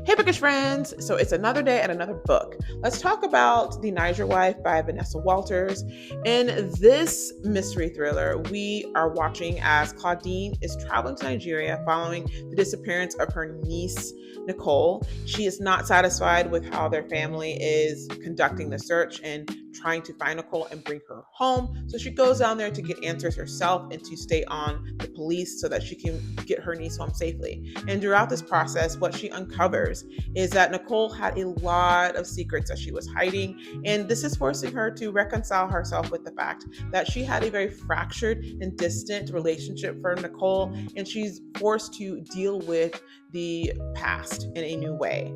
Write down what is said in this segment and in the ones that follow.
Hey, bookish friends! So it's another day and another book. Let's talk about The Niger Wife by Vanessa Walters. In this mystery thriller, we are watching as Claudine is traveling to Nigeria following the disappearance of her niece, Nicole. She is not satisfied with how their family is conducting the search and trying to find Nicole and bring her home. So she goes down there to get answers herself and to stay on the police so that she can get her niece home safely. And throughout this process, what she uncovers is that Nicole had a lot of secrets that she was hiding. And this is forcing her to reconcile herself with the fact that she had a very fractured and distant relationship for Nicole. And she's forced to deal with the past in a new way.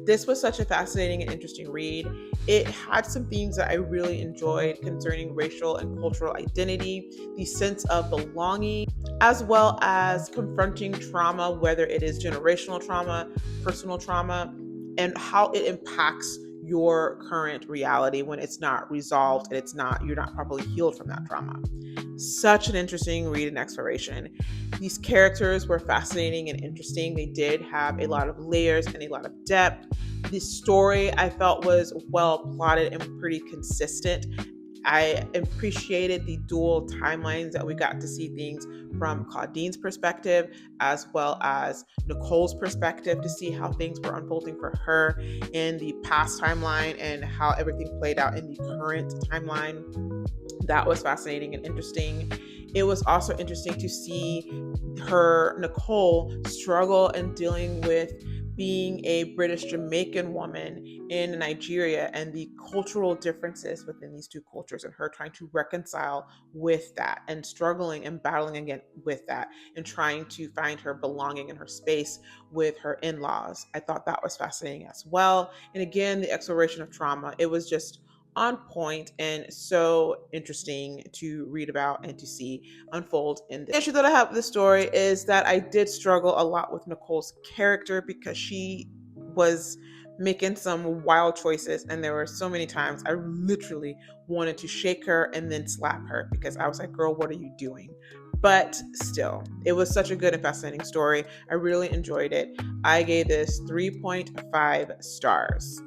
This was such a fascinating and interesting read. It had some themes that I really enjoyed concerning racial and cultural identity, the sense of belonging, as well as confronting trauma, whether it is generational trauma, personal trauma, and how it impacts your current reality when it's not resolved and you're not properly healed from that trauma. Such an interesting read and exploration. These characters were fascinating and interesting. They did have a lot of layers and a lot of depth. The story I felt was well plotted and pretty consistent. I appreciated the dual timelines that we got to see things from Claudine's perspective as well as Nicole's perspective to see how things were unfolding for her in the past timeline and how everything played out in the current timeline. That was fascinating and interesting. It was also interesting to see Nicole, struggle and dealing with being a British Jamaican woman in Nigeria and the cultural differences within these two cultures, and her trying to reconcile with that and struggling and battling again with that and trying to find her belonging in her space with her in-laws. I thought that was fascinating as well. And again, the exploration of trauma, it was just on point and so interesting to read about and to see unfold in this. The issue that I have with the story is that I did struggle a lot with Nicole's character because she was making some wild choices, and there were so many times I literally wanted to shake her and then slap her because I was like, girl, what are you doing? But still, it was such a good and fascinating story. I really enjoyed it. I gave this 3.5 stars.